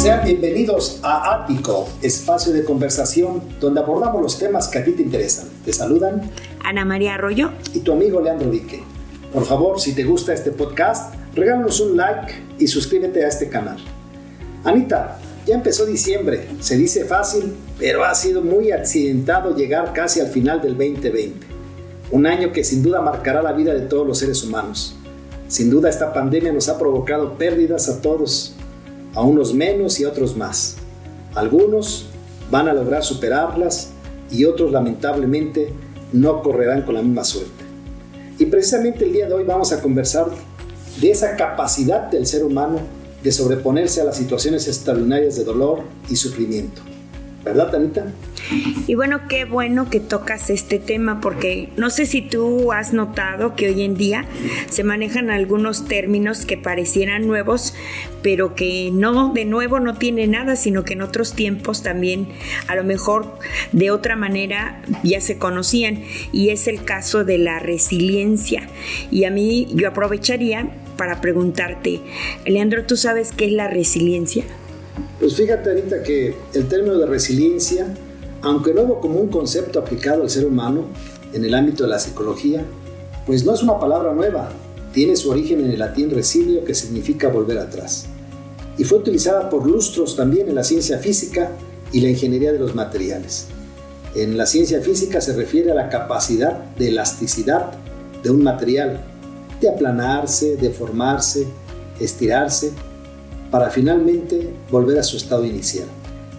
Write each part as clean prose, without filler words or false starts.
Sean bienvenidos a Ático, espacio de conversación donde abordamos los temas que a ti te interesan. Te saludan Ana María Arroyo y tu amigo Leandro Vique. Por favor, si te gusta este podcast, regálanos un like y suscríbete a este canal. Anita, ya empezó diciembre. Se dice fácil, pero ha sido muy accidentado llegar casi al final del 2020. Un año que sin duda marcará la vida de todos los seres humanos. Sin duda esta pandemia nos ha provocado pérdidas a todos, a unos menos y a otros más. Algunos van a lograr superarlas y otros lamentablemente no correrán con la misma suerte. Y precisamente el día de hoy vamos a conversar de esa capacidad del ser humano de sobreponerse a las situaciones extraordinarias de dolor y sufrimiento. ¿Verdad, Anita? Y bueno, qué bueno que tocas este tema, porque no sé si tú has notado que hoy en día se manejan algunos términos que parecieran nuevos, pero que no, de nuevo no tiene nada, sino que en otros tiempos también a lo mejor de otra manera ya se conocían, y es el caso de la resiliencia. Y a mí yo aprovecharía para preguntarte, Leandro, ¿tú sabes qué es la resiliencia? Pues fíjate, Anita, que el término de resiliencia, aunque nuevo como un concepto aplicado al ser humano en el ámbito de la psicología, pues no es una palabra nueva. Tiene su origen en el latín resilio, que significa volver atrás. Y fue utilizada por lustros también en la ciencia física y la ingeniería de los materiales. En la ciencia física se refiere a la capacidad de elasticidad de un material, de aplanarse, deformarse, estirarse, para finalmente volver a su estado inicial.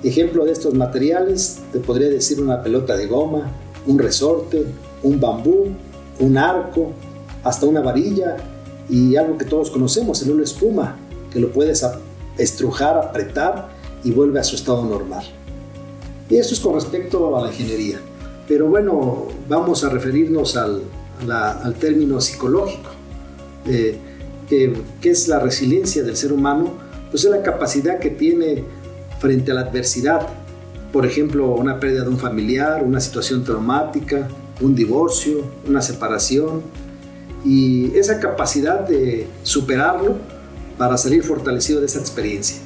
Ejemplo de estos materiales, te podría decir una pelota de goma, un resorte, un bambú, un arco, hasta una varilla y algo que todos conocemos, el hilo espuma, que lo puedes estrujar, apretar y vuelve a su estado normal. Y esto es con respecto a la ingeniería. Pero bueno, vamos a referirnos al término psicológico. ¿Qué es la resiliencia del ser humano? Pues es la capacidad que tiene frente a la adversidad, por ejemplo, una pérdida de un familiar, una situación traumática, un divorcio, una separación, y esa capacidad de superarlo para salir fortalecido de esa experiencia.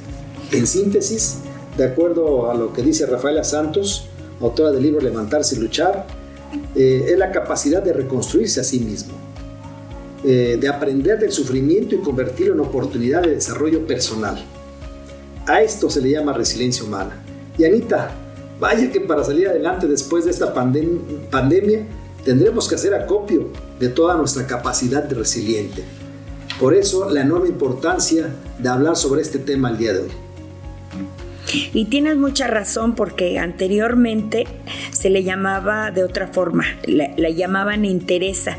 En síntesis, de acuerdo a lo que dice Rafaela Santos, autora del libro Levantarse y Luchar, es la capacidad de reconstruirse a sí mismo, de aprender del sufrimiento y convertirlo en oportunidad de desarrollo personal. A esto se le llama resiliencia humana. Y Anita, vaya que para salir adelante después de esta pandemia tendremos que hacer acopio de toda nuestra capacidad de resiliente. Por eso la enorme importancia de hablar sobre este tema el día de hoy. Y tienes mucha razón, porque anteriormente se le llamaba de otra forma, la llamaban entereza,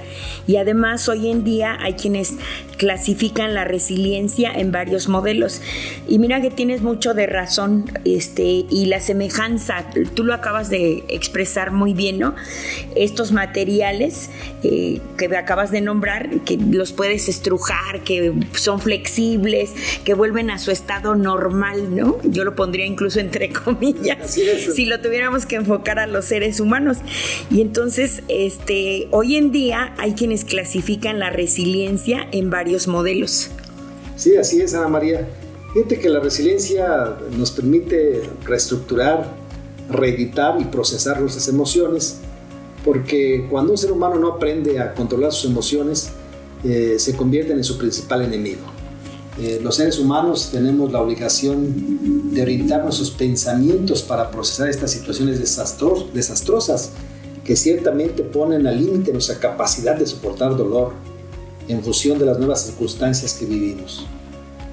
y además hoy en día hay quienes clasifican la resiliencia en varios modelos. Y mira que tienes mucho de razón, y la semejanza, tú lo acabas de expresar muy bien, ¿no? Estos materiales que acabas de nombrar, que los puedes estrujar, que son flexibles, que vuelven a su estado normal, ¿no? Yo lo pondría incluso entre comillas, si lo tuviéramos que enfocar a los seres humanos. Y entonces, hoy en día hay quienes clasifican la resiliencia en varios modelos. Sí, así es, Ana María. Fíjate que la resiliencia nos permite reestructurar, reeditar y procesar nuestras emociones, porque cuando un ser humano no aprende a controlar sus emociones, se convierten en su principal enemigo. Los seres humanos tenemos la obligación de orientar nuestros pensamientos para procesar estas situaciones desastrosas que ciertamente ponen al límite nuestra capacidad de soportar dolor en función de las nuevas circunstancias que vivimos.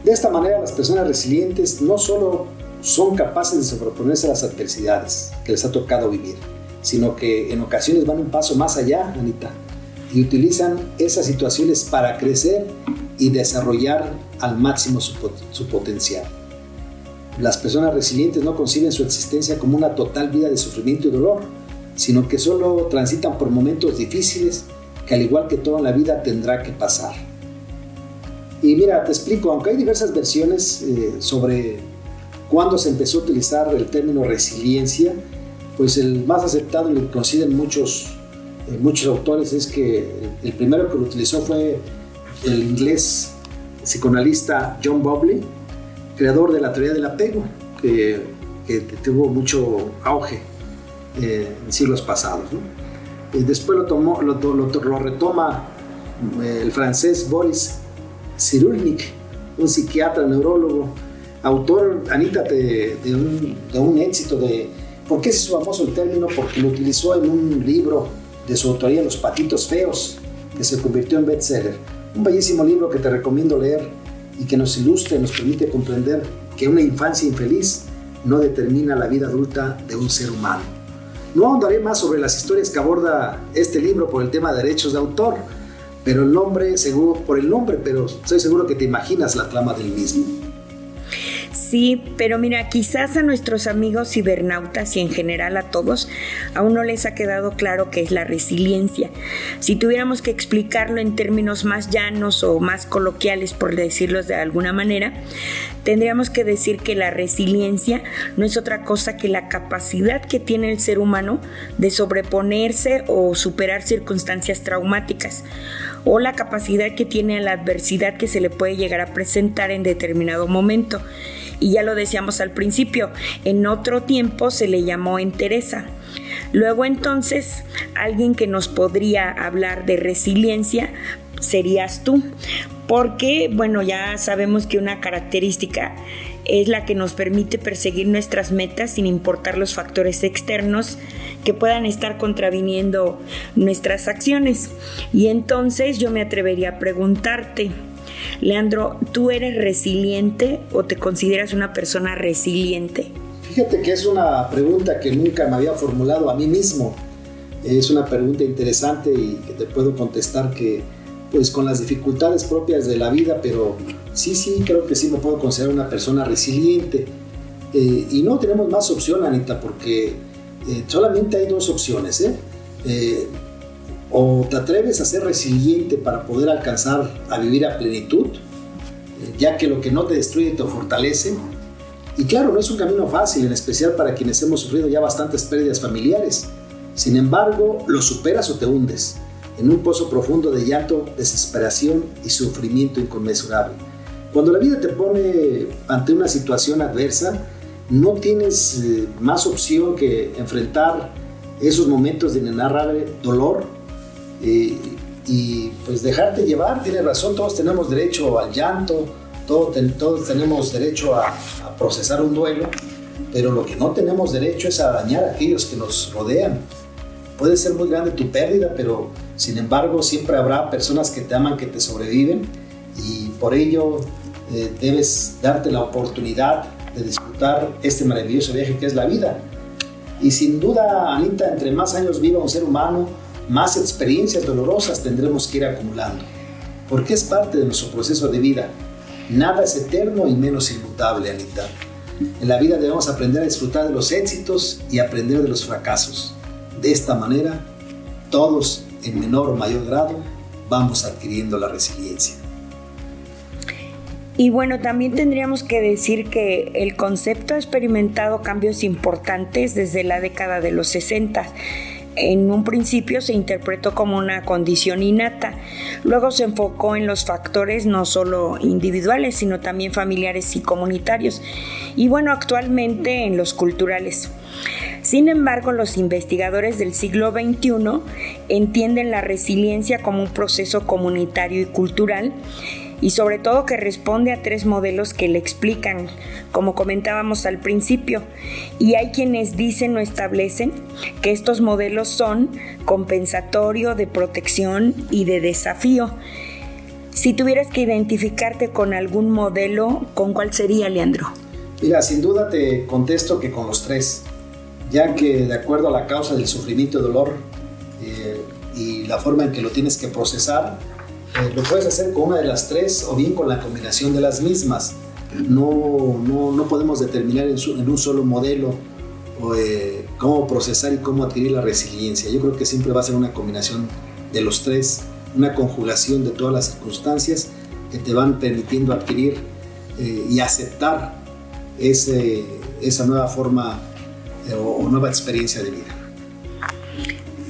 De esta manera, las personas resilientes no solo son capaces de sobreponerse a las adversidades que les ha tocado vivir, sino que en ocasiones van un paso más allá, Anita, y utilizan esas situaciones para crecer y desarrollar al máximo su potencial. Las personas resilientes no conciben su existencia como una total vida de sufrimiento y dolor, sino que solo transitan por momentos difíciles que, al igual que todo en la vida, tendrá que pasar. Y mira, te explico, aunque hay diversas versiones sobre cuándo se empezó a utilizar el término resiliencia, pues el más aceptado y lo que consideran muchos autores es que el primero que lo utilizó fue el inglés psicoanalista John Bowlby, creador de la teoría del apego, que tuvo mucho auge en siglos pasados, ¿no? Y después lo retoma el francés Boris Cyrulnik, un psiquiatra, neurólogo, autor, Anita, de un éxito de... ¿Por qué es famoso el término? Porque lo utilizó en un libro de su autoría, Los patitos feos, que se convirtió en bestseller. Un bellísimo libro que te recomiendo leer y que nos ilustra y nos permite comprender que una infancia infeliz no determina la vida adulta de un ser humano. No ahondaré más sobre las historias que aborda este libro por el tema de derechos de autor, pero pero estoy seguro que te imaginas la trama del mismo. Sí, pero mira, quizás a nuestros amigos cibernautas y en general a todos aún no les ha quedado claro qué es la resiliencia. Si tuviéramos que explicarlo en términos más llanos o más coloquiales, por decirlo de alguna manera, tendríamos que decir que la resiliencia no es otra cosa que la capacidad que tiene el ser humano de sobreponerse o superar circunstancias traumáticas, o la capacidad que tiene a la adversidad que se le puede llegar a presentar en determinado momento. Y ya lo decíamos al principio, en otro tiempo se le llamó entereza. Luego entonces, alguien que nos podría hablar de resiliencia serías tú, porque bueno, ya sabemos que una característica es la que nos permite perseguir nuestras metas sin importar los factores externos que puedan estar contraviniendo nuestras acciones. Y entonces yo me atrevería a preguntarte, Leandro, ¿tú eres resiliente o te consideras una persona resiliente? Fíjate que es una pregunta que nunca me había formulado a mí mismo. Es una pregunta interesante y que te puedo contestar que pues con las dificultades propias de la vida, pero sí, creo que sí me puedo considerar una persona resiliente. Y no tenemos más opción, Anita, porque solamente hay dos opciones, o te atreves a ser resiliente para poder alcanzar a vivir a plenitud, ya que lo que no te destruye te fortalece. Y claro, no es un camino fácil, en especial para quienes hemos sufrido ya bastantes pérdidas familiares. Sin embargo, lo superas o te hundes en un pozo profundo de llanto, desesperación y sufrimiento inconmensurable. Cuando la vida te pone ante una situación adversa, no tienes más opción que enfrentar esos momentos de inenarrable dolor y pues dejarte llevar. Tienes razón, todos tenemos derecho al llanto, todos tenemos derecho a procesar un duelo, pero lo que no tenemos derecho es a dañar a aquellos que nos rodean. Puede ser muy grande tu pérdida, pero sin embargo siempre habrá personas que te aman, que te sobreviven, y por ello debes darte la oportunidad de disfrutar este maravilloso viaje que es la vida. Y sin duda, Anita, entre más años viva un ser humano, más experiencias dolorosas tendremos que ir acumulando, porque es parte de nuestro proceso de vida. Nada es eterno y menos inmutable, Anita. En la vida debemos aprender a disfrutar de los éxitos y aprender de los fracasos. De esta manera, todos, en menor o mayor grado, vamos adquiriendo la resiliencia. Y bueno, también tendríamos que decir que el concepto ha experimentado cambios importantes desde la década de los 60. En un principio se interpretó como una condición innata, luego se enfocó en los factores no solo individuales, sino también familiares y comunitarios, y bueno, actualmente en los culturales. Sin embargo, los investigadores del siglo XXI entienden la resiliencia como un proceso comunitario y cultural, y sobre todo que responde a 3 modelos que le explican, como comentábamos al principio, y hay quienes dicen o establecen que estos modelos son compensatorio, de protección y de desafío. Si tuvieras que identificarte con algún modelo, ¿con cuál sería, Leandro? Mira, sin duda te contesto que con los 3, ya que de acuerdo a la causa del sufrimiento y dolor y la forma en que lo tienes que procesar, lo puedes hacer con una de las 3 o bien con la combinación de las mismas. No podemos determinar en un solo modelo cómo procesar y cómo adquirir la resiliencia. Yo creo que siempre va a ser una combinación de los 3, una conjugación de todas las circunstancias que te van permitiendo adquirir y aceptar esa nueva forma o nueva experiencia de vida.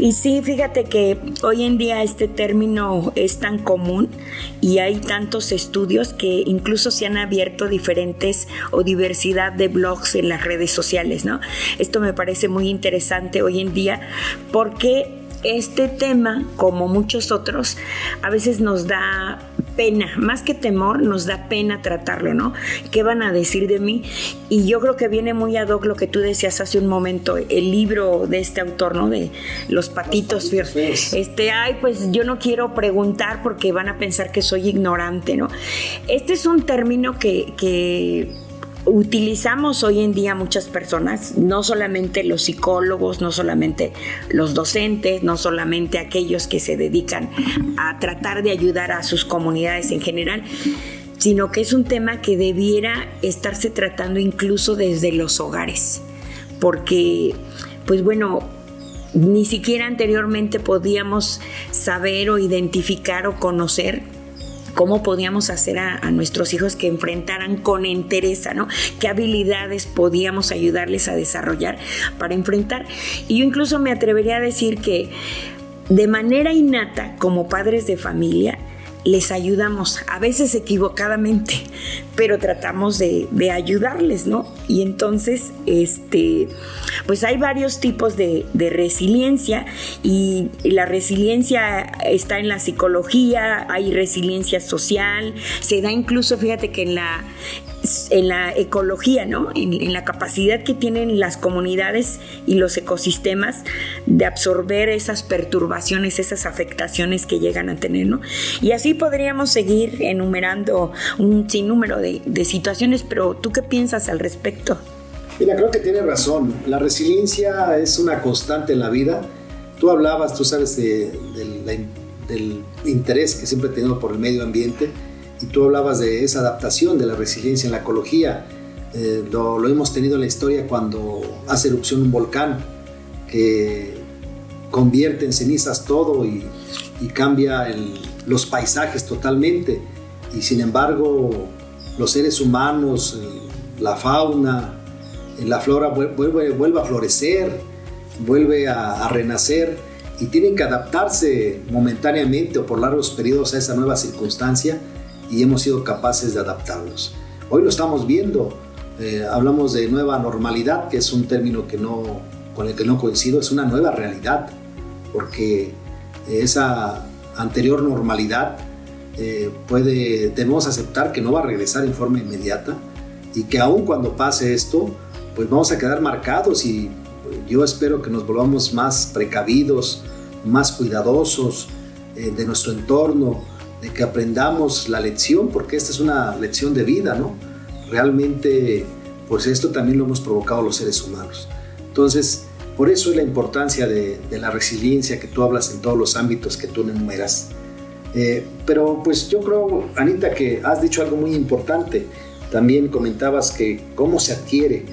Y sí, fíjate que hoy en día este término es tan común y hay tantos estudios que incluso se han abierto diferentes o diversidad de blogs en las redes sociales, ¿no? Esto me parece muy interesante hoy en día porque este tema, como muchos otros, a veces nos da pena, más que temor, nos da pena tratarlo, ¿no? ¿Qué van a decir de mí? Y yo creo que viene muy ad hoc lo que tú decías hace un momento, el libro de este autor, ¿no? De Los Patitos Feos. Pues yo no quiero preguntar porque van a pensar que soy ignorante, ¿no? Este es un término que utilizamos hoy en día muchas personas, no solamente los psicólogos, no solamente los docentes, no solamente aquellos que se dedican a tratar de ayudar a sus comunidades en general, sino que es un tema que debiera estarse tratando incluso desde los hogares, porque, pues bueno, ni siquiera anteriormente podíamos saber o identificar o conocer cómo podíamos hacer a nuestros hijos que enfrentaran con entereza, ¿no? ¿Qué habilidades podíamos ayudarles a desarrollar para enfrentar? Y yo incluso me atrevería a decir que de manera innata, como padres de familia, les ayudamos, a veces equivocadamente, pero tratamos de ayudarles, ¿no? Y entonces, pues hay varios tipos de resiliencia y la resiliencia está en la psicología, hay resiliencia social, se da incluso, fíjate que en la ecología, ¿no? En la capacidad que tienen las comunidades y los ecosistemas de absorber esas perturbaciones, esas afectaciones que llegan a tener, ¿no? Y así podríamos seguir enumerando un sinnúmero de situaciones, pero ¿tú qué piensas al respecto? Mira, creo que tienes razón. La resiliencia es una constante en la vida. Tú sabes del interés que siempre he tenido por el medio ambiente. Y tú hablabas de esa adaptación de la resiliencia en la ecología. Lo hemos tenido en la historia cuando hace erupción un volcán que convierte en cenizas todo y cambia los paisajes totalmente. Y sin embargo, los seres humanos, la fauna, la flora vuelve a florecer, vuelve a renacer y tienen que adaptarse momentáneamente o por largos periodos a esa nueva circunstancia. Y hemos sido capaces de adaptarnos. Hoy lo estamos viendo, hablamos de nueva normalidad, que es un término con el que no coincido, es una nueva realidad, porque esa anterior normalidad debemos aceptar que no va a regresar en forma inmediata y que aun cuando pase esto, pues vamos a quedar marcados y yo espero que nos volvamos más precavidos, más cuidadosos de nuestro entorno, de que aprendamos la lección, porque esta es una lección de vida, ¿no? Realmente, pues esto también lo hemos provocado los seres humanos. Entonces, por eso es la importancia de la resiliencia que tú hablas en todos los ámbitos que tú enumeras. Pero pues yo creo, Anita, que has dicho algo muy importante. También comentabas que cómo se adquiere.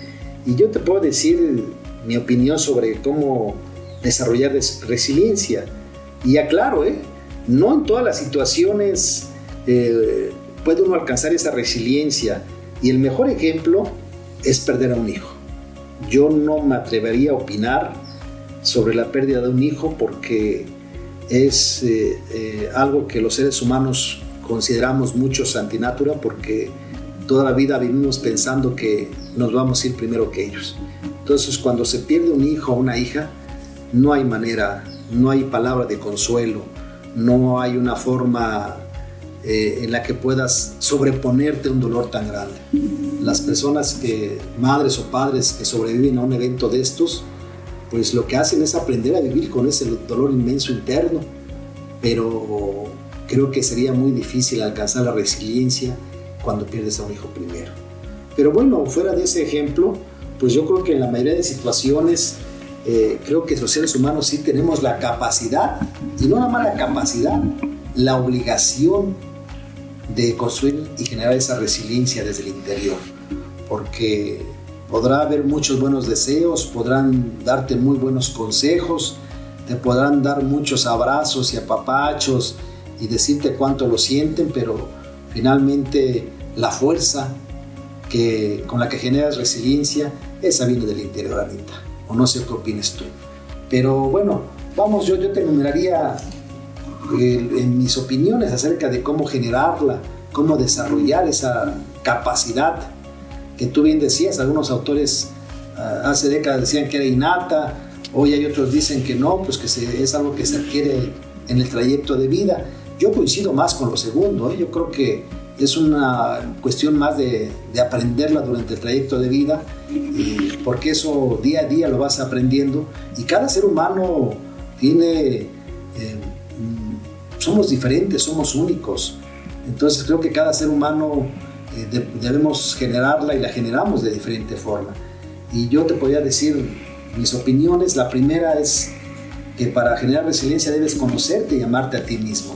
Y yo te puedo decir mi opinión sobre cómo desarrollar resiliencia. Y aclaro, no en todas las situaciones puede uno alcanzar esa resiliencia y el mejor ejemplo es perder a un hijo. Yo no me atrevería a opinar sobre la pérdida de un hijo porque es algo que los seres humanos consideramos muchos antinatura porque toda la vida vivimos pensando que nos vamos a ir primero que ellos. Entonces cuando se pierde un hijo o una hija no hay manera, no hay palabra de consuelo, no hay una forma en la que puedas sobreponerte a un dolor tan grande. Las personas madres o padres que sobreviven a un evento de estos, pues lo que hacen es aprender a vivir con ese dolor inmenso interno, pero creo que sería muy difícil alcanzar la resiliencia cuando pierdes a un hijo primero. Pero bueno, fuera de ese ejemplo, pues yo creo que en la mayoría de situaciones creo que los seres humanos sí tenemos la capacidad, y no nada más la capacidad, la obligación de construir y generar esa resiliencia desde el interior, porque podrá haber muchos buenos deseos, podrán darte muy buenos consejos, te podrán dar muchos abrazos y apapachos y decirte cuánto lo sienten, pero finalmente la fuerza con la que generas resiliencia, esa viene del interior, Anita. O no sé qué opinas tú. Pero bueno, Vamos, yo te enumeraría en mis opiniones acerca de cómo generarla, cómo desarrollar esa capacidad que tú bien decías. Algunos autores hace décadas decían que era innata, hoy hay otros dicen que no, pues que es algo que se adquiere en el trayecto de vida. Yo coincido más con lo segundo, yo creo que es una cuestión más de aprenderla durante el trayecto de vida, porque eso día a día lo vas aprendiendo, y cada ser humano tiene, somos diferentes, somos únicos. Entonces creo que cada ser humano debemos generarla, y la generamos de diferente forma. Y yo te podría decir mis opiniones. La primera es que para generar resiliencia debes conocerte y amarte a ti mismo,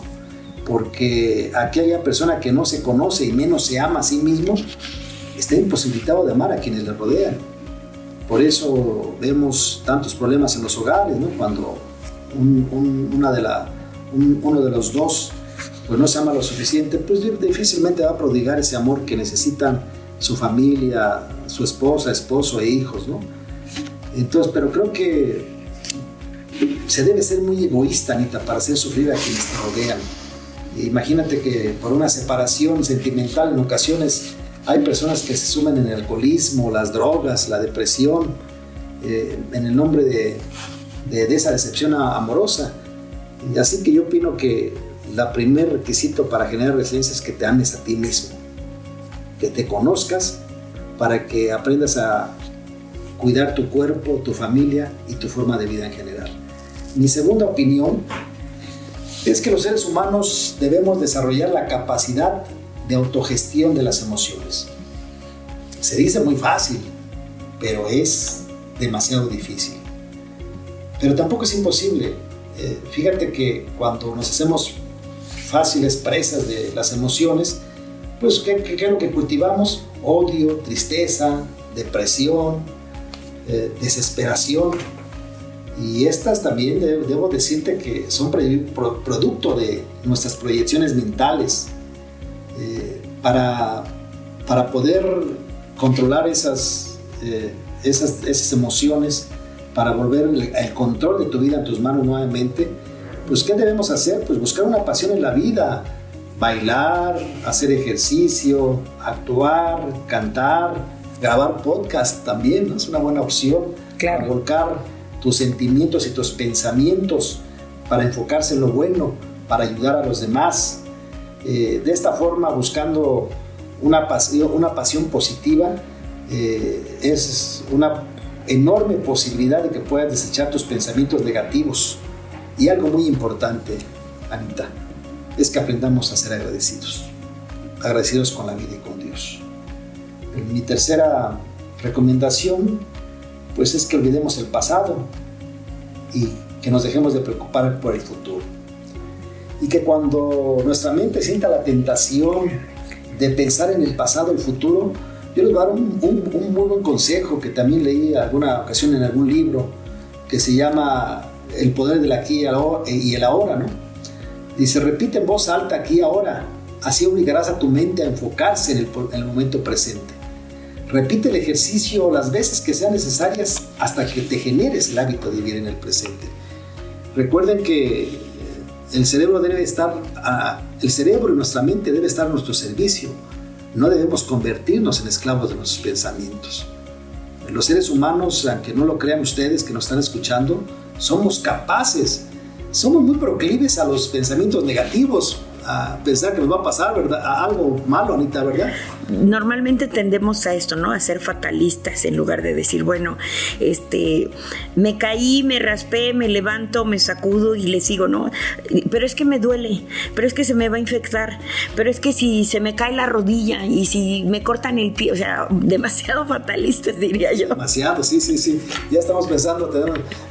porque aquella persona que no se conoce y menos se ama a sí mismo está imposibilitado de amar a quienes le rodean. Por eso vemos tantos problemas en los hogares, ¿no? Cuando uno de los dos pues no se ama lo suficiente, pues difícilmente va a prodigar ese amor que necesitan su familia, su esposa, esposo e hijos, ¿no? Entonces, pero creo que se debe ser muy egoísta, Anita, para hacer sufrir a quienes te rodean. Imagínate que por una separación sentimental en ocasiones hay personas que se sumen en el alcoholismo, las drogas, la depresión, en el nombre de esa decepción amorosa. Y así que yo opino que el primer requisito para generar resiliencia es que te ames a ti mismo, que te conozcas, para que aprendas a cuidar tu cuerpo, tu familia y tu forma de vida en general. Mi segunda opinión es que los seres humanos debemos desarrollar la capacidad de autogestión de las emociones. Se dice muy fácil, pero es demasiado difícil. Pero tampoco es imposible. Fíjate que cuando nos hacemos fáciles presas de las emociones, pues ¿qué es lo que cultivamos? Odio, tristeza, depresión, desesperación. Y estas también debo decirte que son producto de nuestras proyecciones mentales. Para poder controlar esas emociones, para volver el control de tu vida en tus manos nuevamente, pues ¿qué debemos hacer? Pues buscar una pasión en la vida, bailar, hacer ejercicio, actuar, cantar, grabar podcast también, ¿no? Es una buena opción. Claro. Para volcar tus sentimientos y tus pensamientos, para enfocarse en lo bueno, para ayudar a los demás. De esta forma, buscando una pasión positiva, es una enorme posibilidad de que puedas desechar tus pensamientos negativos. Y algo muy importante, Anita, es que aprendamos a ser agradecidos con la vida y con Dios. Mi tercera recomendación, pues, es que olvidemos el pasado y que nos dejemos de preocupar por el futuro. Y que cuando nuestra mente sienta la tentación de pensar en el pasado, el futuro, yo les voy a dar un muy buen consejo que también leí en alguna ocasión en algún libro, que se llama El poder del aquí y el ahora, ¿no? Dice: repite en voz alta aquí y ahora, así obligarás a tu mente a enfocarse en el momento presente. Repite el ejercicio las veces que sean necesarias hasta que te generes el hábito de vivir en el presente. Recuerden que el cerebro y nuestra mente debe estar a nuestro servicio. No debemos convertirnos en esclavos de nuestros pensamientos. Los seres humanos, aunque no lo crean ustedes que nos están escuchando, somos muy proclives a los pensamientos negativos, a pensar que nos va a pasar, ¿verdad? A algo malo, Anita, ¿verdad? Normalmente tendemos a esto, ¿no? A ser fatalistas, en lugar de decir, bueno, me caí, me raspé, me levanto, me sacudo y le sigo, ¿no? Pero es que me duele, pero es que se me va a infectar, pero es que si se me cae la rodilla y si me cortan el pie, o sea, demasiado fatalistas, diría yo. Demasiado, sí. Ya estamos pensando,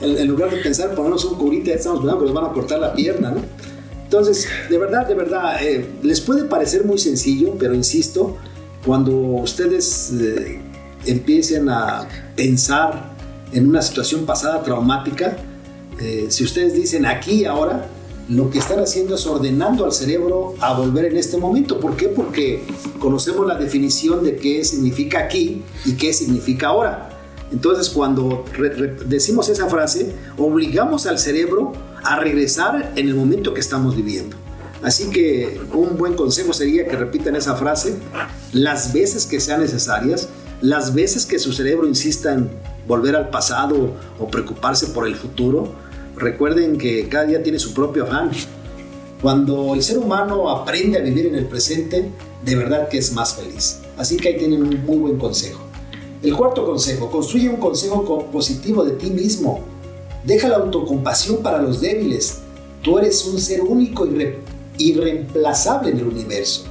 en lugar de pensar ponernos un curita, ya estamos pensando que nos van a cortar la pierna, ¿no? Entonces, de verdad, les puede parecer muy sencillo, pero insisto, cuando ustedes empiecen a pensar en una situación pasada traumática, si ustedes dicen aquí y ahora, lo que están haciendo es ordenando al cerebro a volver en este momento. ¿Por qué? Porque conocemos la definición de qué significa aquí y qué significa ahora. Entonces, cuando decimos esa frase, obligamos al cerebro a regresar en el momento que estamos viviendo. Así que un buen consejo sería que repitan esa frase las veces que sean necesarias, las veces que su cerebro insista en volver al pasado o preocuparse por el futuro. Recuerden que cada día tiene su propio afán. Cuando el ser humano aprende a vivir en el presente, de verdad que es más feliz. Así que ahí tienen un muy buen consejo. El cuarto consejo: construye un consejo positivo de ti mismo. Deja la autocompasión para los débiles. Tú eres un ser único y irreemplazable en el universo.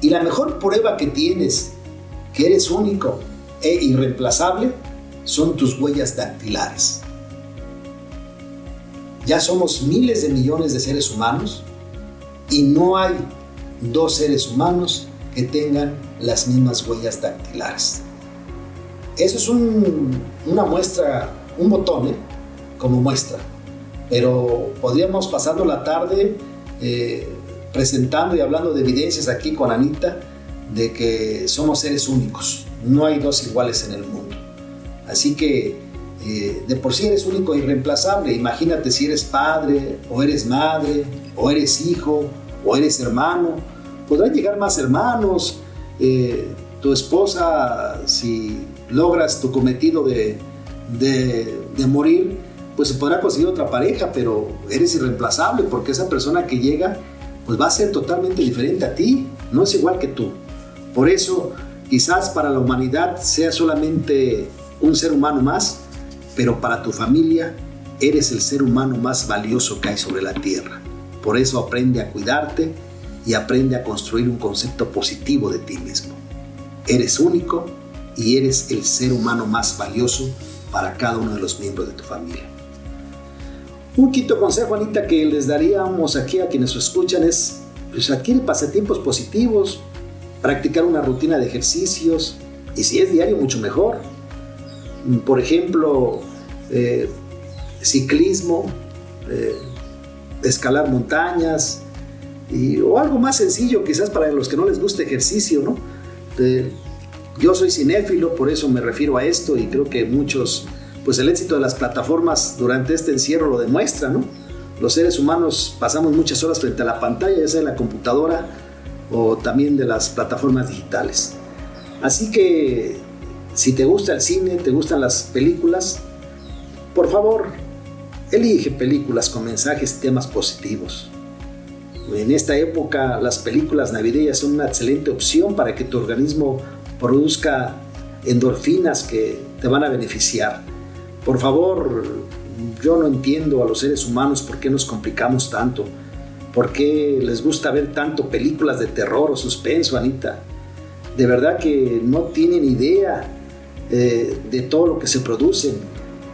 Y la mejor prueba que tienes que eres único e irreemplazable son tus huellas dactilares. Ya somos miles de millones de seres humanos y no hay dos seres humanos que tengan las mismas huellas dactilares. Eso es una muestra, un botón, como muestra. Pero podríamos pasando la tarde presentando y hablando de evidencias aquí con Anita de que somos seres únicos. No hay dos iguales en el mundo. Así que de por sí eres único e irreemplazable. Imagínate si eres padre, o eres madre, o eres hijo, o eres hermano. Podrán llegar más hermanos. Tu esposa, si logras tu cometido de morir, pues se podrá conseguir otra pareja, pero eres irreemplazable porque esa persona que llega pues va a ser totalmente diferente a ti, no es igual que tú. Por eso quizás para la humanidad sea solamente un ser humano más, pero para tu familia eres el ser humano más valioso que hay sobre la tierra. Por eso aprende a cuidarte y aprende a construir un concepto positivo de ti mismo. Eres único y eres el ser humano más valioso para cada uno de los miembros de tu familia. Un quinto consejo, Anita, que les daríamos aquí a quienes nos escuchan es: pues adquiere pasatiempos positivos, practicar una rutina de ejercicios, y si es diario, mucho mejor. Por ejemplo, ciclismo, escalar montañas, o algo más sencillo quizás para los que no les guste ejercicio, ¿no? Yo soy cinéfilo, por eso me refiero a esto, y creo que muchos, pues el éxito de las plataformas durante este encierro lo demuestra, ¿no? Los seres humanos pasamos muchas horas frente a la pantalla, ya sea de la computadora o también de las plataformas digitales. Así que si te gusta el cine, te gustan las películas, por favor, elige películas con mensajes y temas positivos. En esta época, las películas navideñas son una excelente opción para que tu organismo produzca endorfinas que te van a beneficiar. Por favor, yo no entiendo a los seres humanos por qué nos complicamos tanto, por qué les gusta ver tanto películas de terror o suspenso, Anita. De verdad que no tienen idea de todo lo que se producen,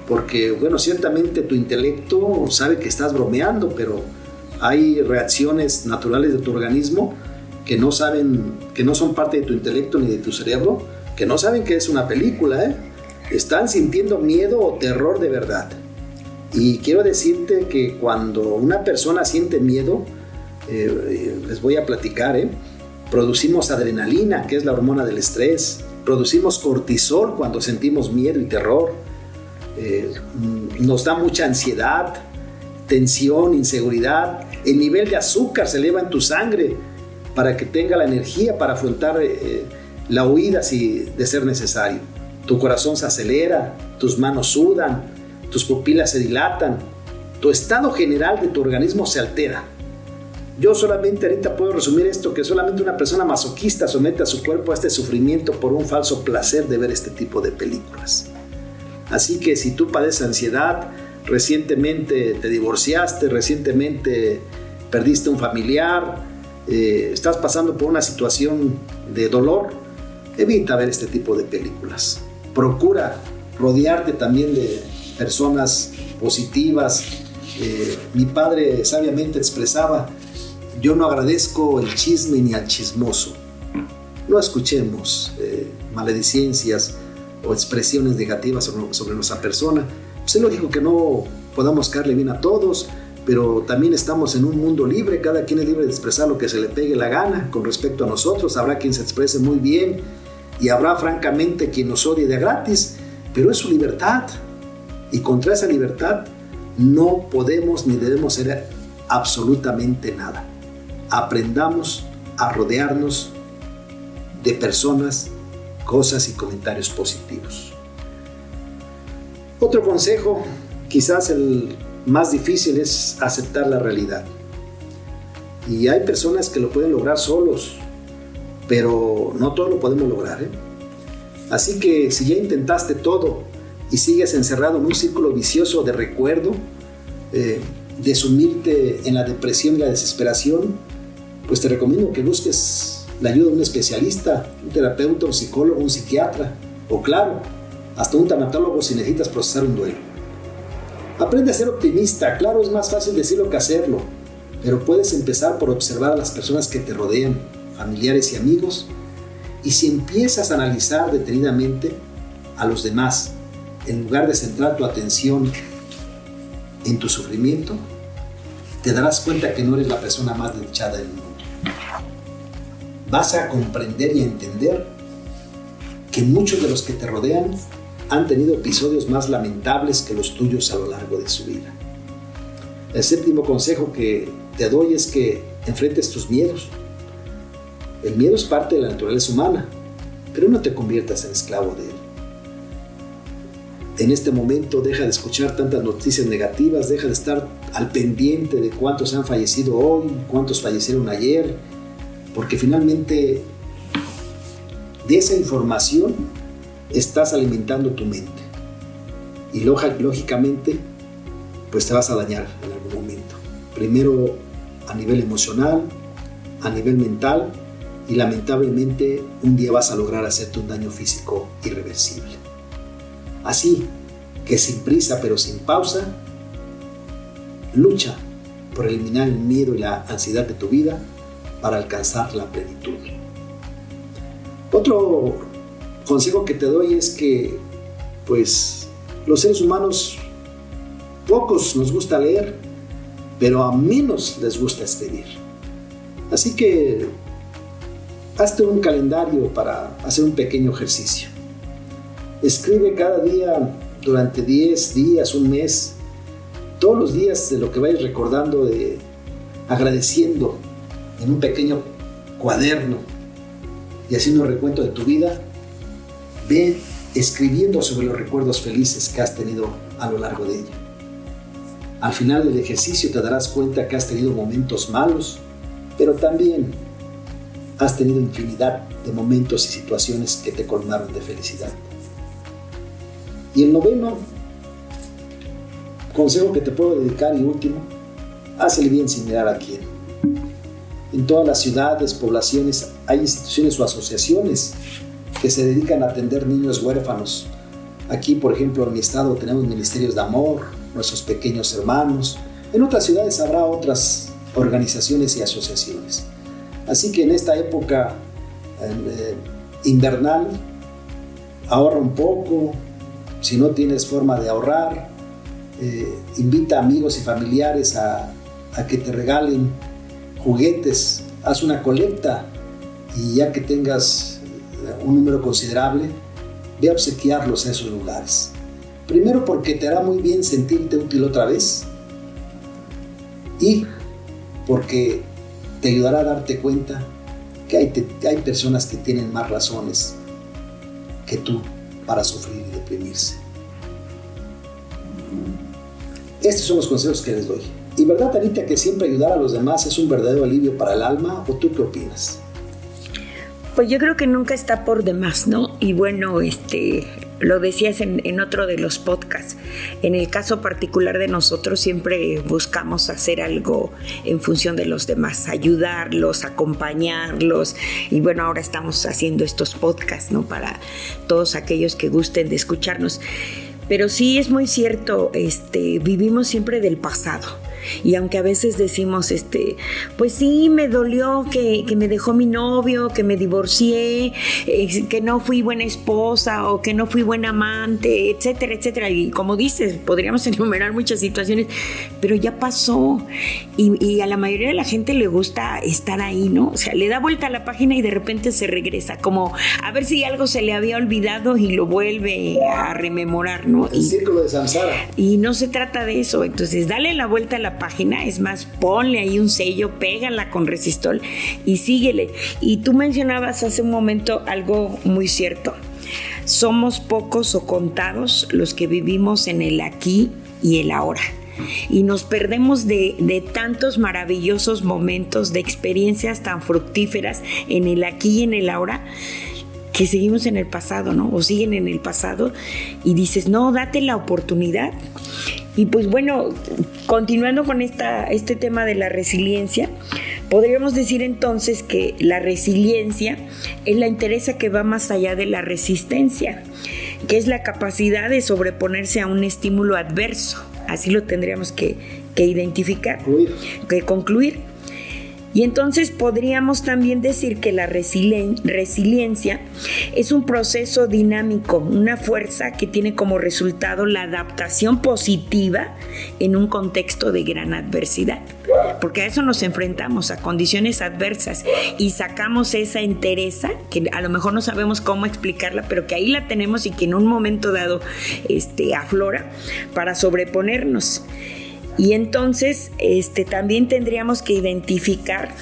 porque, bueno, ciertamente tu intelecto sabe que estás bromeando, pero hay reacciones naturales de tu organismo que no saben, que no son parte de tu intelecto ni de tu cerebro, que no saben que es una película, Están sintiendo miedo o terror de verdad. Y quiero decirte que cuando una persona siente miedo, les voy a platicar, producimos adrenalina, que es la hormona del estrés, producimos cortisol cuando sentimos miedo y terror, nos da mucha ansiedad, tensión, inseguridad, el nivel de azúcar se eleva en tu sangre para que tenga la energía para afrontar la huida si de ser necesario. Tu corazón se acelera, tus manos sudan, tus pupilas se dilatan, tu estado general de tu organismo se altera. Yo solamente ahorita puedo resumir esto, que solamente una persona masoquista somete a su cuerpo a este sufrimiento por un falso placer de ver este tipo de películas. Así que si tú padeces ansiedad, recientemente te divorciaste, recientemente perdiste un familiar, estás pasando por una situación de dolor, evita ver este tipo de películas. Procura rodearte también de personas positivas. Mi padre sabiamente expresaba: yo no agradezco el chisme ni al chismoso. No escuchemos maledicencias o expresiones negativas sobre nuestra persona. Pues es lógico que no podamos caerle bien a todos, pero también estamos en un mundo libre, cada quien es libre de expresar lo que se le pegue la gana con respecto a nosotros. Habrá quien se exprese muy bien y habrá francamente quien nos odie de gratis, pero es su libertad. Y contra esa libertad no podemos ni debemos hacer absolutamente nada. Aprendamos a rodearnos de personas, cosas y comentarios positivos. Otro consejo, quizás el más difícil, es aceptar la realidad. Y hay personas que lo pueden lograr solos, pero no todo lo podemos lograr, ¿eh? Así que si ya intentaste todo y sigues encerrado en un círculo vicioso de recuerdo, de sumirte en la depresión y la desesperación, pues te recomiendo que busques la ayuda de un especialista, un terapeuta, un psicólogo, un psiquiatra, o claro, hasta un tanatólogo si necesitas procesar un duelo. Aprende a ser optimista. Claro, es más fácil decirlo que hacerlo, pero puedes empezar por observar a las personas que te rodean, familiares y amigos, y si empiezas a analizar detenidamente a los demás, en lugar de centrar tu atención en tu sufrimiento, te darás cuenta que no eres la persona más desdichada del mundo. Vas a comprender y a entender que muchos de los que te rodean han tenido episodios más lamentables que los tuyos a lo largo de su vida. El séptimo consejo que te doy es que enfrentes tus miedos. El miedo es parte de la naturaleza humana, pero no te conviertas en esclavo de él. En este momento deja de escuchar tantas noticias negativas, deja de estar al pendiente de cuántos han fallecido hoy, cuántos fallecieron ayer, porque finalmente de esa información estás alimentando tu mente y lógicamente pues te vas a dañar en algún momento. Primero a nivel emocional, a nivel mental, y lamentablemente un día vas a lograr hacerte un daño físico irreversible. Así que sin prisa pero sin pausa, lucha por eliminar el miedo y la ansiedad de tu vida para alcanzar la plenitud. Otro consejo que te doy es que pues los seres humanos, pocos nos gusta leer, pero a menos les gusta escribir. Así que hazte un calendario para hacer un pequeño ejercicio. Escribe cada día durante 10 días, un mes, todos los días de lo que vayas recordando, agradeciendo en un pequeño cuaderno y haciendo un recuento de tu vida. Ve escribiendo sobre los recuerdos felices que has tenido a lo largo de ella. Al final del ejercicio te darás cuenta que has tenido momentos malos, pero también has tenido infinidad de momentos y situaciones que te colmaron de felicidad. Y el noveno consejo que te puedo dedicar y último, haz el bien sin mirar a quién. En todas las ciudades, poblaciones, hay instituciones o asociaciones que se dedican a atender niños huérfanos. Aquí, por ejemplo, en mi estado tenemos ministerios de amor, nuestros pequeños hermanos. En otras ciudades habrá otras organizaciones y asociaciones. Así que en esta época invernal, ahorra un poco. Si no tienes forma de ahorrar, invita a amigos y familiares a que te regalen juguetes. Haz una colecta y ya que tengas un número considerable, ve a obsequiarlos a esos lugares. Primero porque te hará muy bien sentirte útil otra vez, y porque te ayudará a darte cuenta que hay personas que tienen más razones que tú para sufrir y deprimirse. Estos son los consejos que les doy. ¿Y verdad, Anita, que siempre ayudar a los demás es un verdadero alivio para el alma? ¿O tú qué opinas? Pues yo creo que nunca está por demás, ¿no? Y bueno, lo decías en otro de los podcasts. En el caso particular de nosotros siempre buscamos hacer algo en función de los demás, ayudarlos, acompañarlos. Y bueno, ahora estamos haciendo estos podcasts, ¿no? Para todos aquellos que gusten de escucharnos. Pero sí es muy cierto, vivimos siempre del pasado. Y aunque a veces decimos, pues sí, me dolió que me dejó mi novio, que me divorcié, que no fui buena esposa o que no fui buena amante, etcétera, etcétera. Y como dices, podríamos enumerar muchas situaciones, pero ya pasó. Y a la mayoría de la gente le gusta estar ahí, ¿no? O sea, le da vuelta a la página y de repente se regresa, como a ver si algo se le había olvidado y lo vuelve a rememorar, ¿no? El círculo de samsara. Y no se trata de eso. Entonces, dale la vuelta a la página, es más, ponle ahí un sello, pégala con resistol y síguele. Y tú mencionabas hace un momento algo muy cierto. Somos pocos o contados los que vivimos en el aquí y el ahora. Y nos perdemos de tantos maravillosos momentos, de experiencias tan fructíferas en el aquí y en el ahora, que seguimos en el pasado, ¿no? O siguen en el pasado y dices, no, date la oportunidad. Y pues bueno, continuando con este tema de la resiliencia, podríamos decir entonces que la resiliencia es la entereza que va más allá de la resistencia, que es la capacidad de sobreponerse a un estímulo adverso. Así lo tendríamos que identificar, que concluir. Y entonces podríamos también decir que la resiliencia es un proceso dinámico, una fuerza que tiene como resultado la adaptación positiva en un contexto de gran adversidad. Porque a eso nos enfrentamos, a condiciones adversas, y sacamos esa entereza, que a lo mejor no sabemos cómo explicarla, pero que ahí la tenemos y que en un momento dado aflora para sobreponernos. Y entonces también tendríamos que identificar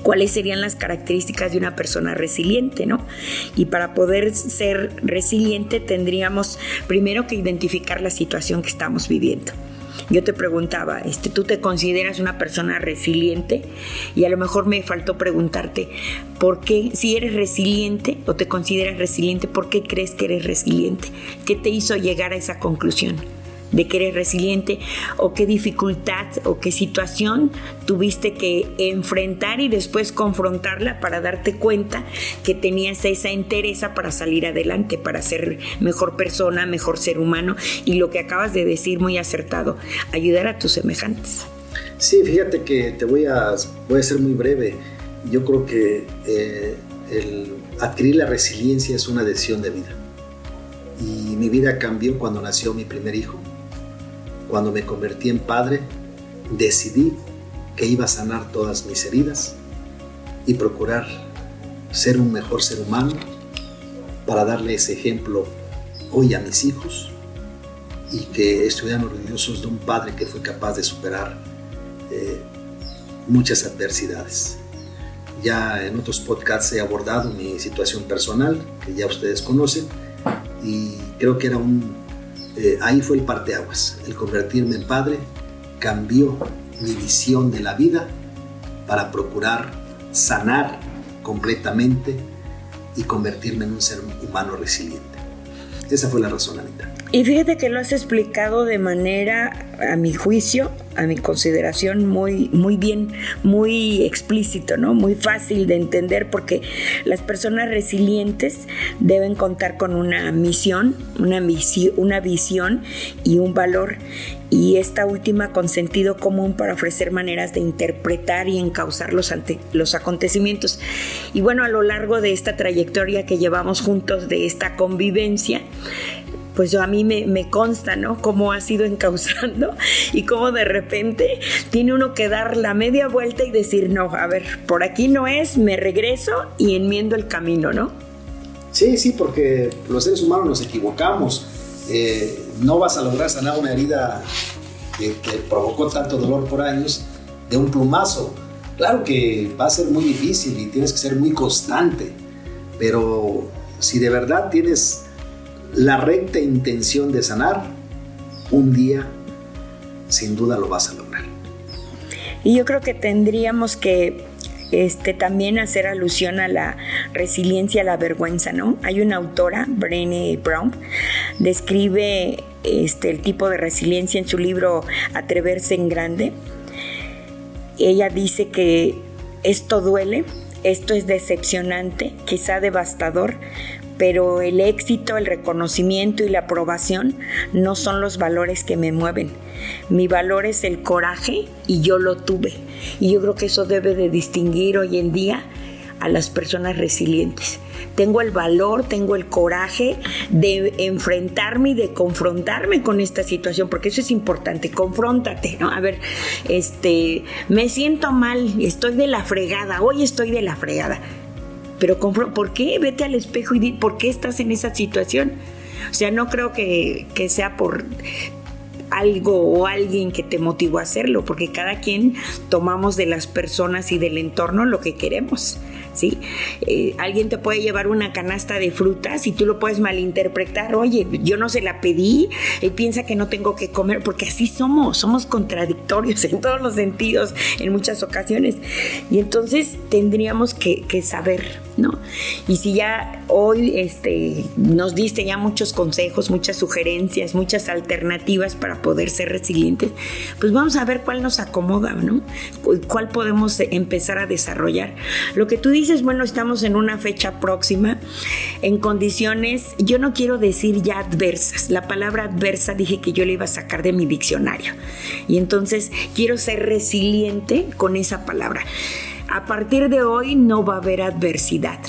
cuáles serían las características de una persona resiliente, ¿no? Y para poder ser resiliente tendríamos primero que identificar la situación que estamos viviendo. Yo te preguntaba, ¿tú te consideras una persona resiliente? Y a lo mejor me faltó preguntarte, ¿por qué, si eres resiliente o te consideras resiliente, por qué crees que eres resiliente? ¿Qué te hizo llegar a esa conclusión de que eres resiliente, o qué dificultad o qué situación tuviste que enfrentar y después confrontarla para darte cuenta que tenías esa entereza para salir adelante, para ser mejor persona, mejor ser humano, y lo que acabas de decir muy acertado, ayudar a tus semejantes? Sí, fíjate que voy a ser muy breve. Yo creo que el adquirir la resiliencia es una decisión de vida, y mi vida cambió cuando nació mi primer hijo. Cuando me convertí en padre, decidí que iba a sanar todas mis heridas y procurar ser un mejor ser humano para darle ese ejemplo hoy a mis hijos, y que estuvieran orgullosos de un padre que fue capaz de superar muchas adversidades. Ya en otros podcasts he abordado mi situación personal, que ya ustedes conocen, y creo que era ahí fue el parteaguas. El convertirme en padre cambió mi visión de la vida para procurar sanar completamente y convertirme en un ser humano resiliente. Esa fue la razón, Anita. Y fíjate que lo has explicado de manera, a mi juicio, a mi consideración, muy, muy bien, muy explícito, ¿no? Muy fácil de entender, porque las personas resilientes deben contar con una misión, una visión y un valor, y esta última con sentido común para ofrecer maneras de interpretar y encauzarlos ante los acontecimientos. Y bueno, a lo largo de esta trayectoria que llevamos juntos, de esta convivencia, pues a mí me consta, ¿no?, cómo has ido encauzando y cómo de repente tiene uno que dar la media vuelta y decir, no, a ver, por aquí no es, me regreso y enmiendo el camino, ¿no? Sí, porque los seres humanos nos equivocamos. No vas a lograr sanar una herida que provocó tanto dolor por años de un plumazo. Claro que va a ser muy difícil y tienes que ser muy constante, pero si de verdad tienes la recta intención de sanar, un día sin duda lo vas a lograr. Y yo creo que tendríamos que también hacer alusión a la resiliencia, a la vergüenza, ¿no? Hay una autora, Brené Brown, describe el tipo de resiliencia en su libro Atreverse en Grande. Ella dice que esto duele, esto es decepcionante, quizá devastador, pero el éxito, el reconocimiento y la aprobación no son los valores que me mueven. Mi valor es el coraje y yo lo tuve. Y yo creo que eso debe de distinguir hoy en día a las personas resilientes. Tengo el valor, tengo el coraje de enfrentarme y de confrontarme con esta situación, porque eso es importante, confróntate, ¿no? A ver, me siento mal, estoy de la fregada, hoy estoy de la fregada, pero ¿por qué? Vete al espejo y di, ¿por qué estás en esa situación? O sea, no creo que sea por algo o alguien que te motivó a hacerlo, porque cada quien tomamos de las personas y del entorno lo que queremos, ¿sí? Alguien te puede llevar una canasta de frutas y tú lo puedes malinterpretar. Oye, yo no se la pedí, él piensa que no tengo que comer, porque así somos contradictorios en todos los sentidos en muchas ocasiones, y entonces tendríamos que saber, ¿no? Y si ya hoy nos diste ya muchos consejos, muchas sugerencias, muchas alternativas para poder ser resilientes, pues vamos a ver cuál nos acomoda, ¿no? Cuál podemos empezar a desarrollar. Lo que tú dices, bueno, estamos en una fecha próxima, en condiciones, yo no quiero decir ya adversas. La palabra adversa dije que yo la iba a sacar de mi diccionario, y entonces quiero ser resiliente con esa palabra. A partir de hoy no va a haber adversidad.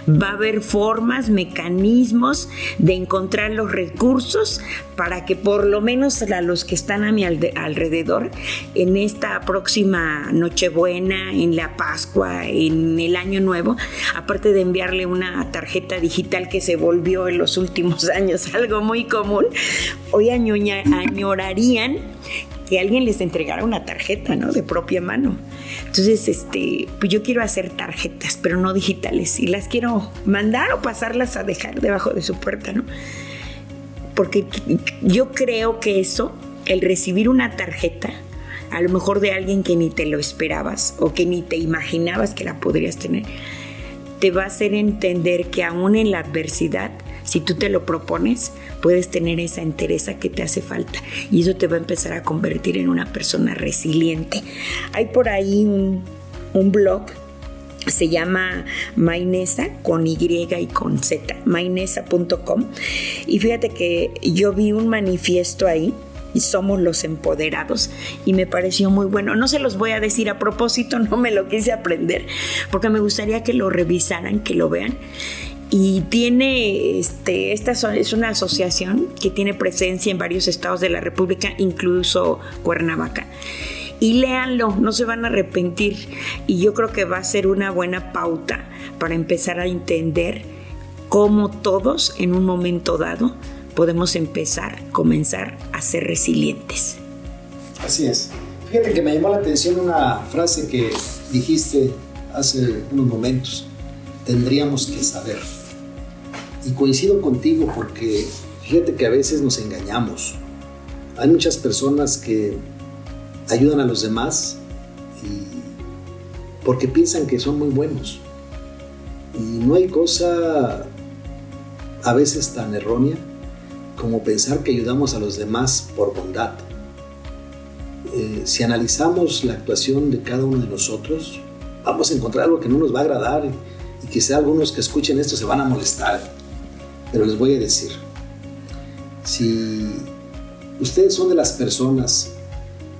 Va a haber formas, mecanismos de encontrar los recursos para que por lo menos a los que están a mi alrededor en esta próxima Nochebuena, en la Pascua, en el Año Nuevo, aparte de enviarle una tarjeta digital que se volvió en los últimos años algo muy común, hoy añorarían que alguien les entregara una tarjeta, ¿no? De propia mano. Entonces, pues yo quiero hacer tarjetas, pero no digitales, y las quiero mandar o pasarlas a dejar debajo de su puerta, ¿no? Porque yo creo que eso, el recibir una tarjeta, a lo mejor de alguien que ni te lo esperabas o que ni te imaginabas que la podrías tener, te va a hacer entender que aún en la adversidad, si tú te lo propones, puedes tener esa entereza que te hace falta, y eso te va a empezar a convertir en una persona resiliente. Hay por ahí un blog, se llama Maynesa, con Y y con Z, maynesa.com, y fíjate que yo vi un manifiesto ahí, y somos los empoderados, y me pareció muy bueno. No se los voy a decir a propósito, no me lo quise aprender, porque me gustaría que lo revisaran, que lo vean. Y tiene, esta es una asociación que tiene presencia en varios estados de la República, incluso Cuernavaca. Y léanlo, no se van a arrepentir. Y yo creo que va a ser una buena pauta para empezar a entender cómo todos en un momento dado podemos comenzar a ser resilientes. Así es. Fíjate que me llamó la atención una frase que dijiste hace unos momentos. Tendríamos que saber. Y coincido contigo, porque fíjate que a veces nos engañamos. Hay muchas personas que ayudan a los demás porque piensan que son muy buenos. Y no hay cosa a veces tan errónea como pensar que ayudamos a los demás por bondad. Si analizamos la actuación de cada uno de nosotros, vamos a encontrar algo que no nos va a agradar, y quizá algunos que escuchen esto se van a molestar. Pero les voy a decir, si ustedes son de las personas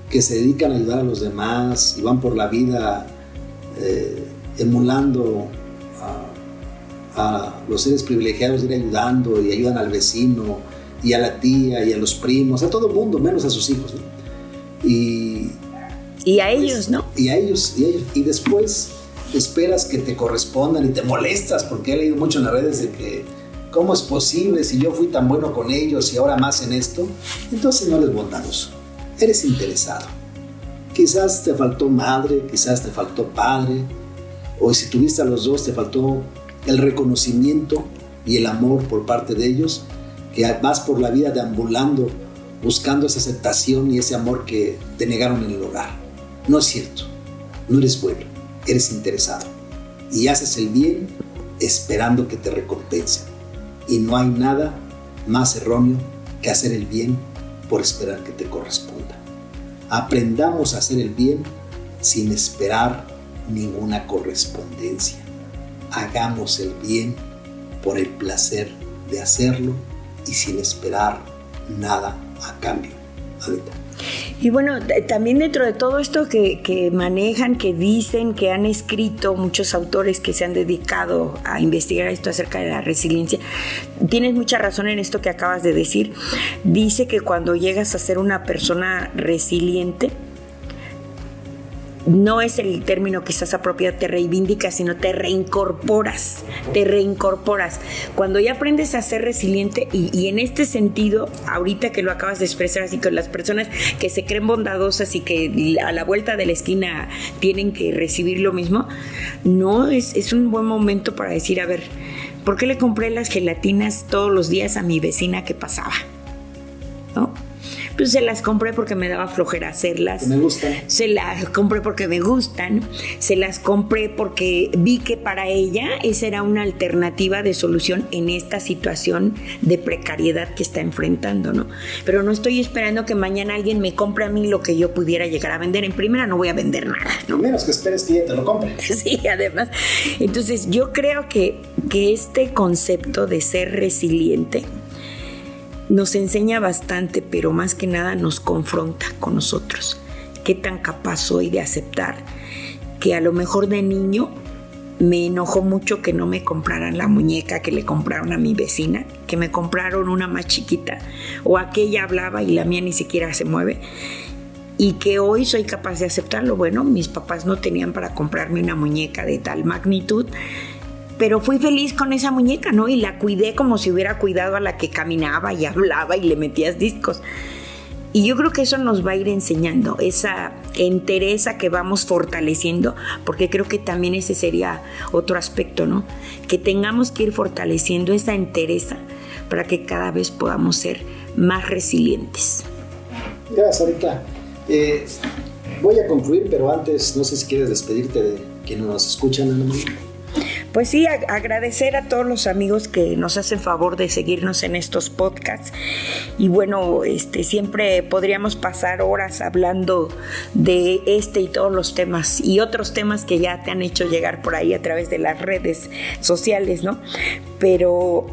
que se dedican a ayudar a los demás y van por la vida emulando a los seres privilegiados de ir ayudando, y ayudan al vecino y a la tía y a los primos, a todo el mundo, menos a sus hijos, ¿no? Y a ellos, ¿no? Y después esperas que te correspondan y te molestas, porque he leído mucho en las redes de que ¿cómo es posible si yo fui tan bueno con ellos y ahora más en esto? Entonces no eres bondadoso, eres interesado. Quizás te faltó madre, quizás te faltó padre, o si tuviste a los dos te faltó el reconocimiento y el amor por parte de ellos, que vas por la vida deambulando buscando esa aceptación y ese amor que te negaron en el hogar. No es cierto, no eres bueno, eres interesado y haces el bien esperando que te recompensen. Y no hay nada más erróneo que hacer el bien por esperar que te corresponda. Aprendamos a hacer el bien sin esperar ninguna correspondencia. Hagamos el bien por el placer de hacerlo y sin esperar nada a cambio. Anita. Y bueno, también dentro de todo esto que manejan, que dicen, que han escrito muchos autores que se han dedicado a investigar esto acerca de la resiliencia, tienes mucha razón en esto que acabas de decir. Dice que cuando llegas a ser una persona resiliente, no es el término quizás apropiado, te reivindicas, sino te reincorporas. Cuando ya aprendes a ser resiliente, y en este sentido, ahorita que lo acabas de expresar, así que las personas que se creen bondadosas y que a la vuelta de la esquina tienen que recibir lo mismo, no es un buen momento para decir, a ver, ¿por qué le compré las gelatinas todos los días a mi vecina que pasaba? ¿No? Pues se las compré porque me daba flojera hacerlas. Me gustan. Se las compré porque me gustan. Se las compré porque vi que para ella esa era una alternativa de solución en esta situación de precariedad que está enfrentando, ¿no? Pero no estoy esperando que mañana alguien me compre a mí lo que yo pudiera llegar a vender. En primera no voy a vender nada, ¿no? Menos que esperes que ella te lo compre. Sí, además. Entonces yo creo que este concepto de ser resiliente nos enseña bastante, pero más que nada nos confronta con nosotros. ¿Qué tan capaz soy de aceptar que a lo mejor de niño me enojó mucho que no me compraran la muñeca que le compraron a mi vecina, que me compraron una más chiquita, o aquella hablaba y la mía ni siquiera se mueve? Y que hoy soy capaz de aceptarlo. Bueno, mis papás no tenían para comprarme una muñeca de tal magnitud, pero fui feliz con esa muñeca, ¿no? Y la cuidé como si hubiera cuidado a la que caminaba y hablaba y le metías discos. Y yo creo que eso nos va a ir enseñando, esa entereza que vamos fortaleciendo, porque creo que también ese sería otro aspecto, ¿no? Que tengamos que ir fortaleciendo esa entereza para que cada vez podamos ser más resilientes. Gracias, Anita. Voy a concluir, pero antes, no sé si quieres despedirte de quienes nos escuchan, Ana María. Pues sí, agradecer a todos los amigos que nos hacen favor de seguirnos en estos podcasts. Y bueno, siempre podríamos pasar horas hablando de este y todos los temas y otros temas que ya te han hecho llegar por ahí a través de las redes sociales, ¿no? Pero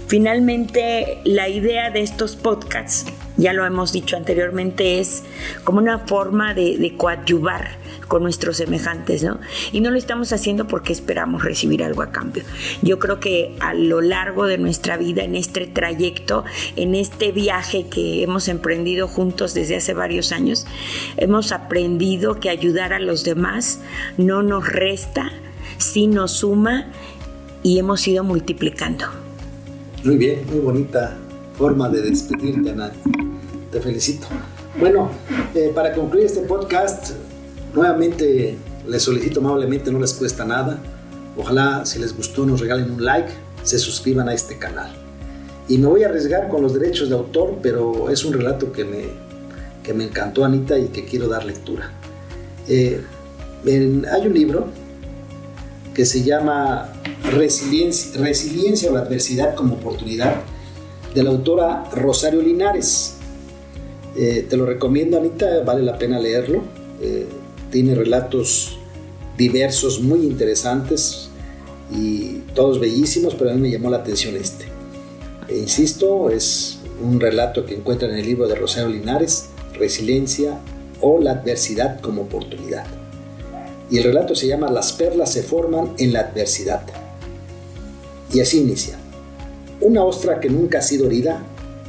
finalmente la idea de estos podcasts, ya lo hemos dicho anteriormente, es como una forma de coadyuvar con nuestros semejantes, ¿no? Y no lo estamos haciendo porque esperamos recibir algo a cambio. Yo creo que a lo largo de nuestra vida, en este trayecto, en este viaje que hemos emprendido juntos desde hace varios años, hemos aprendido que ayudar a los demás no nos resta, sí nos suma, y hemos ido multiplicando. Muy bien, muy bonita forma de despedirte, Ana. Te felicito. Bueno, para concluir este podcast, nuevamente les solicito amablemente, no les cuesta nada. Ojalá, si les gustó, nos regalen un like, se suscriban a este canal. Y me voy a arriesgar con los derechos de autor, pero es un relato que me encantó, Anita, y que quiero dar lectura. Hay un libro que se llama Resiliencia o la adversidad como oportunidad, de la autora Rosario Linares. Te lo recomiendo, Anita, vale la pena leerlo. Tiene relatos diversos, muy interesantes y todos bellísimos, pero a mí me llamó la atención este. Insisto, es un relato que encuentran en el libro de Rosario Linares, Resiliencia o la adversidad como oportunidad. Y el relato se llama Las perlas se forman en la adversidad. Y así inicia. Una ostra que nunca ha sido herida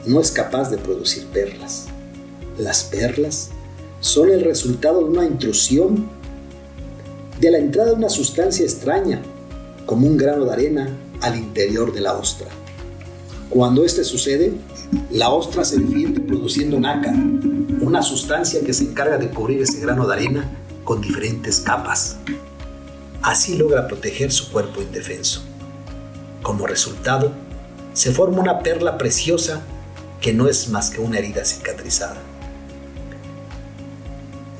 no es capaz de producir perlas. Las perlas son el resultado de una intrusión, de la entrada de una sustancia extraña, como un grano de arena al interior de la ostra. Cuando esto sucede, la ostra se defiende produciendo nácar, una sustancia que se encarga de cubrir ese grano de arena con diferentes capas. Así logra proteger su cuerpo indefenso. Como resultado, se forma una perla preciosa que no es más que una herida cicatrizada.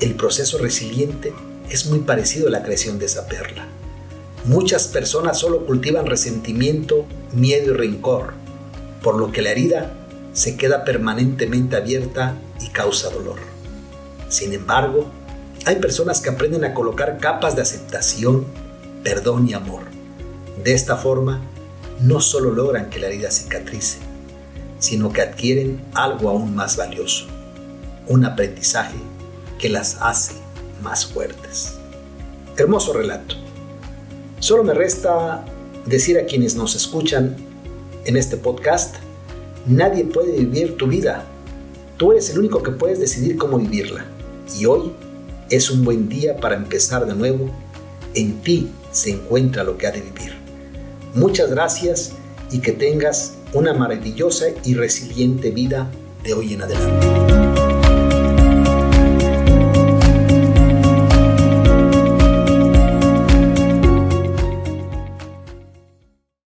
El proceso resiliente es muy parecido a la creación de esa perla. Muchas personas solo cultivan resentimiento, miedo y rencor, por lo que la herida se queda permanentemente abierta y causa dolor. Sin embargo, hay personas que aprenden a colocar capas de aceptación, perdón y amor. De esta forma, no solo logran que la herida cicatrice, sino que adquieren algo aún más valioso, un aprendizaje que las hace más fuertes. Hermoso relato. Solo me resta decir a quienes nos escuchan en este podcast: nadie puede vivir tu vida. Tú eres el único que puedes decidir cómo vivirla. Y hoy es un buen día para empezar de nuevo. En ti se encuentra lo que ha de vivir. Muchas gracias y que tengas una maravillosa y resiliente vida de hoy en adelante.